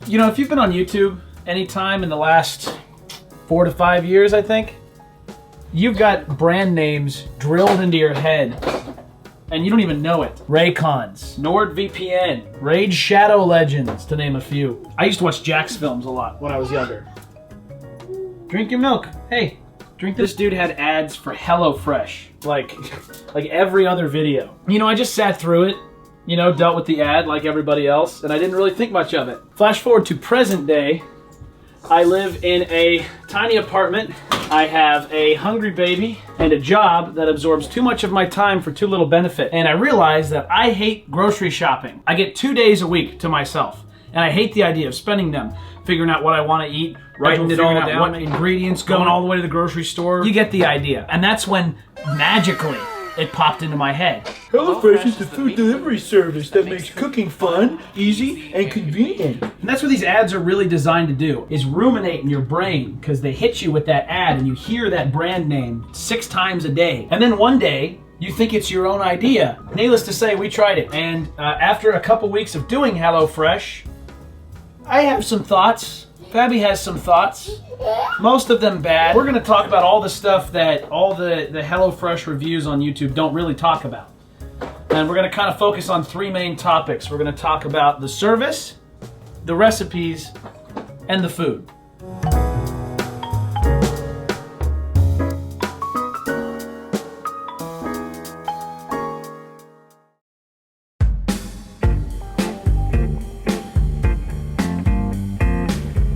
You know, if you've been on YouTube anytime in the last 4 to 5 years, I think, you've got brand names drilled into your head and you don't even know it. Raycons, NordVPN, Raid Shadow Legends, to name a few. I used to watch Jack's films a lot when I was younger. Drink your milk. Hey, drink this. Dude had ads for HelloFresh, like every other video. You know, I just sat through it, you know, dealt with the ad like everybody else, and I didn't really think much of it. Flash forward to present day. I live in a tiny apartment. I have a hungry baby and a job that absorbs too much of my time for too little benefit. And I realize that I hate grocery shopping. I get 2 days a week to myself. And I hate the idea of spending them, figuring out what I want to eat, writing it all down, what ingredients, going all the way to the grocery store. You get the idea. And that's when, magically, it popped into my head. HelloFresh is the food delivery service that makes cooking fun, easy, and convenient. And that's what these ads are really designed to do, is ruminate in your brain, because they hit you with that ad and you hear that brand name 6 times a day. And then one day, you think it's your own idea. Needless to say, we tried it. And after a couple weeks of doing HelloFresh, I have some thoughts. Fabi has some thoughts. Most of them bad. We're going to talk about all the stuff that all the HelloFresh reviews on YouTube don't really talk about. And we're going to kind of focus on 3 main topics. We're going to talk about the service, the recipes, and the food.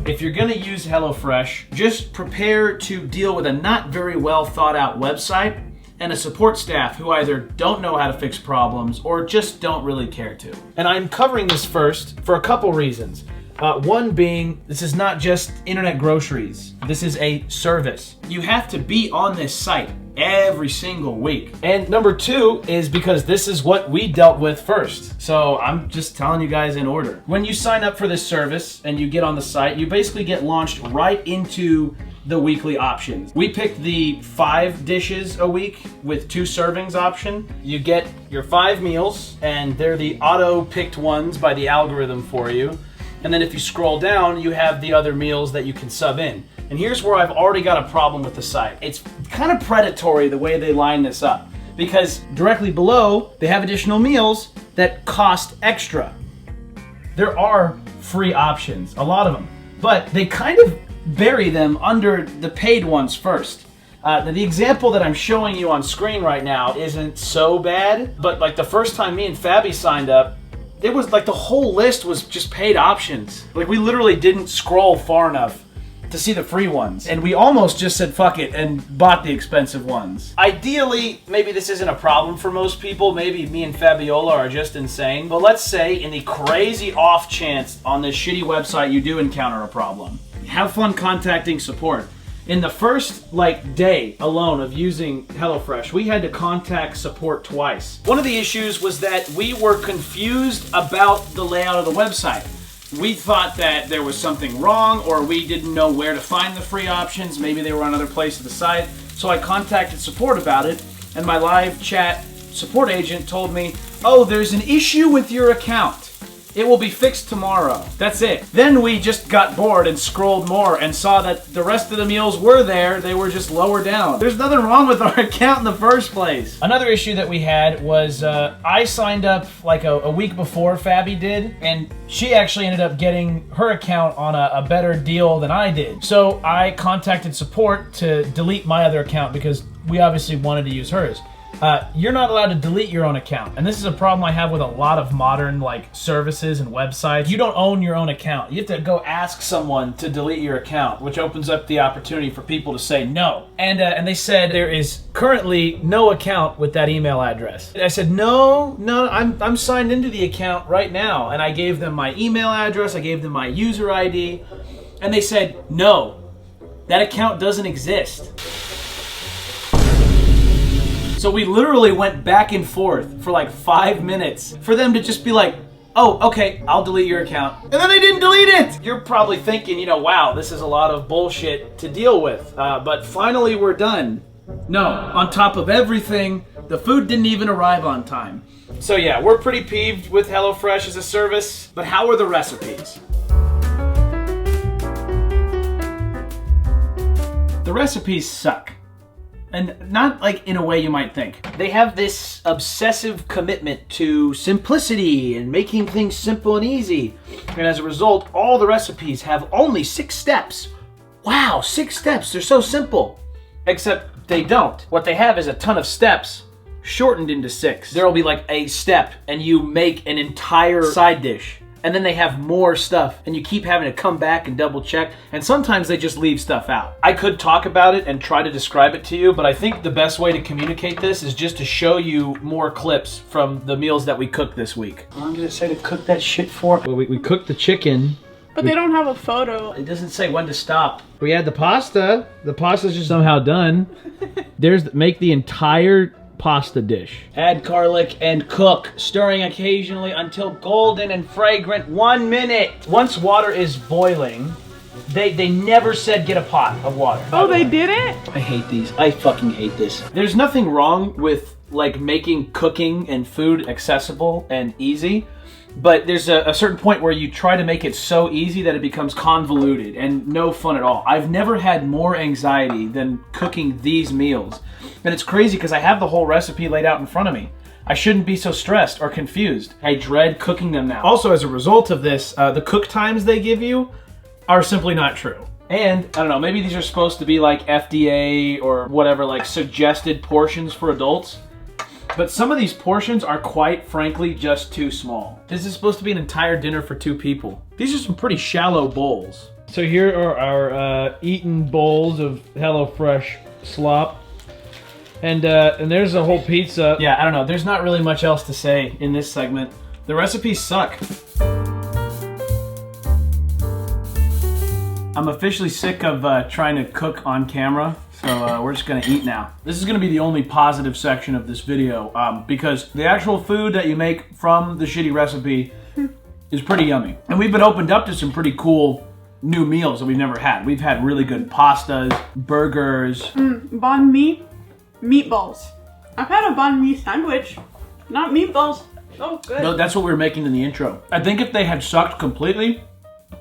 If you're going to use HelloFresh, just prepare to deal with a not very well thought out website and a support staff who either don't know how to fix problems or just don't really care to. And I'm covering this first for a couple reasons. One being, this is not just internet groceries. This is a service. You have to be on this site every single week. And number 2 is because this is what we dealt with first. So I'm just telling you guys in order. When you sign up for this service and you get on the site, you basically get launched right into the weekly options. We picked the 5 dishes a week with 2 servings option. You get your 5 meals, and they're the auto-picked ones by the algorithm for you. And then if you scroll down, you have the other meals that you can sub in. And here's where I've already got a problem with the site. It's kind of predatory the way they line this up, because directly below, they have additional meals that cost extra. There are free options, a lot of them, but they kind of bury them under the paid ones first. The example that I'm showing you on screen right now isn't so bad, but like the first time me and Fabi signed up, it was like the whole list was just paid options. Like we literally didn't scroll far enough to see the free ones. And we almost just said fuck it and bought the expensive ones. Ideally, maybe this isn't a problem for most people. Maybe me and Fabiola are just insane. But let's say in the crazy off chance on this shitty website you do encounter a problem. Have fun contacting support. In the first day alone of using HelloFresh, we had to contact support twice. One of the issues was that we were confused about the layout of the website. We thought that there was something wrong, or we didn't know where to find the free options. Maybe they were on other places of the site. So I contacted support about it, and my live chat support agent told me, oh, there's an issue with your account. It will be fixed tomorrow. That's it. Then we just got bored and scrolled more and saw that the rest of the meals were there. They were just lower down. There's nothing wrong with our account in the first place. Another issue that we had was I signed up like a week before Fabi did, and she actually ended up getting her account on a better deal than I did. So I contacted support to delete my other account because we obviously wanted to use hers. You're not allowed to delete your own account. And this is a problem I have with a lot of modern services and websites. You don't own your own account. You have to go ask someone to delete your account, which opens up the opportunity for people to say no. And they said there is currently no account with that email address. And I said, no, I'm signed into the account right now. And I gave them my email address, I gave them my user ID, and they said, no, that account doesn't exist. So we literally went back and forth for 5 minutes for them to just be like, oh, okay, I'll delete your account. And then they didn't delete it! You're probably thinking, wow, this is a lot of bullshit to deal with. But finally we're done. No, on top of everything, the food didn't even arrive on time. So yeah, we're pretty peeved with HelloFresh as a service, but how are the recipes? the recipes suck. And not like in a way you might think. They have this obsessive commitment to simplicity and making things simple and easy. And as a result, all the recipes have only 6 steps. Wow, 6 steps, they're so simple. Except they don't. What they have is a ton of steps shortened into 6. There'll be like a step and you make an entire side dish. And then they have more stuff and you keep having to come back and double check. And sometimes they just leave stuff out. I could talk about it and try to describe it to you, but I think the best way to communicate this is just to show you more clips from the meals that we cooked this week. How long did it say to cook that shit for? Well, we cooked the chicken. But they don't have a photo. It doesn't say when to stop. We had the pasta. The pasta's just somehow done. Make the entire pasta dish. Add garlic and cook, stirring occasionally until golden and fragrant. 1 minute. Once water is boiling, they never said get a pot of water. Oh, they didn't? I hate these. I fucking hate this. There's nothing wrong with like making cooking and food accessible and easy. But there's a certain point where you try to make it so easy that it becomes convoluted and no fun at all. I've never had more anxiety than cooking these meals. And it's crazy because I have the whole recipe laid out in front of me. I shouldn't be so stressed or confused. I dread cooking them now. Also, as a result of this, the cook times they give you are simply not true. And, I don't know, maybe these are supposed to be like FDA or whatever, like suggested portions for adults. But some of these portions are quite frankly just too small. This is supposed to be an entire dinner for 2 people. These are some pretty shallow bowls. So here are our eaten bowls of HelloFresh slop. And there's a whole pizza. Yeah, I don't know. There's not really much else to say in this segment. The recipes suck. I'm officially sick of trying to cook on camera. So we're just gonna eat now. This is gonna be the only positive section of this video because the actual food that you make from the shitty recipe is pretty yummy. And we've been opened up to some pretty cool new meals that we've never had. We've had really good pastas, burgers. Banh mi, meatballs. I've had a banh mi sandwich, not meatballs. Oh, good. No, that's what we were making in the intro. I think if they had sucked completely,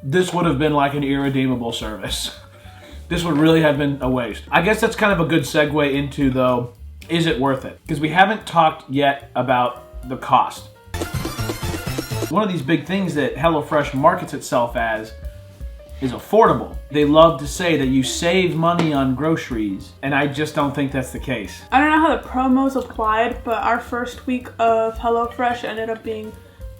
this would have been like an irredeemable service. This would really have been a waste. I guess that's kind of a good segue into, though, is it worth it? Because we haven't talked yet about the cost. One of these big things that HelloFresh markets itself as is affordable. They love to say that you save money on groceries, and I just don't think that's the case. I don't know how the promos applied, but our first week of HelloFresh ended up being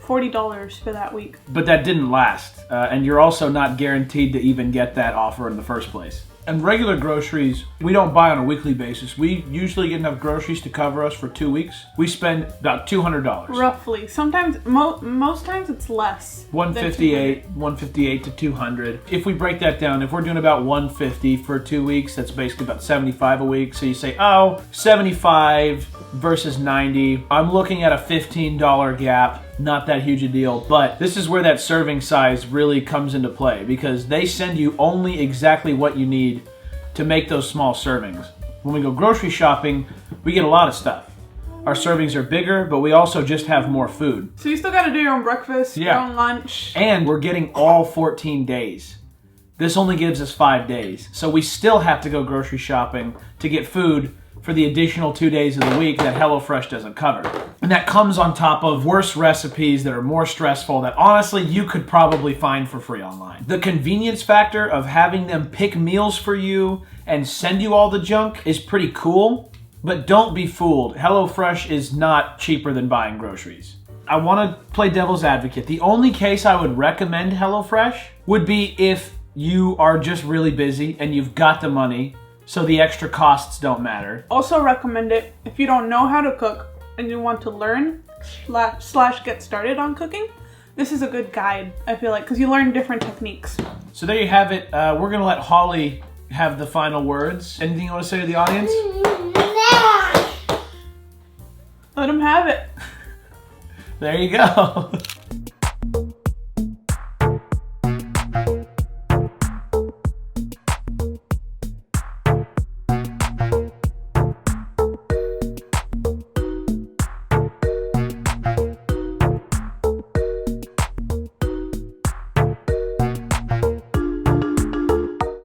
$40 for that week. But that didn't last, and you're also not guaranteed to even get that offer in the first place. And regular groceries, we don't buy on a weekly basis. We usually get enough groceries to cover us for 2 weeks. We spend about $200. Roughly. Sometimes, most times it's less. 158 to 200. If we break that down, if we're doing about 150 for 2 weeks, that's basically about 75 a week. So you say, oh, 75 versus 90. I'm looking at a $15 gap. Not that huge a deal, but this is where that serving size really comes into play because they send you only exactly what you need to make those small servings. When we go grocery shopping, we get a lot of stuff. Our servings are bigger, but we also just have more food. So you still gotta do your own breakfast, your own lunch. And we're getting all 14 days. This only gives us 5 days. So we still have to go grocery shopping to get food for the additional 2 days of the week that HelloFresh doesn't cover. And that comes on top of worse recipes that are more stressful that honestly you could probably find for free online. The convenience factor of having them pick meals for you and send you all the junk is pretty cool, but don't be fooled. HelloFresh is not cheaper than buying groceries. I want to play devil's advocate. The only case I would recommend HelloFresh would be if you are just really busy and you've got the money, so the extra costs don't matter. Also recommend it if you don't know how to cook and you want to learn slash get started on cooking. This is a good guide, I feel like, because you learn different techniques. So there you have it. We're going to let Holly have the final words. Anything you want to say to the audience? Let them have it. There you go.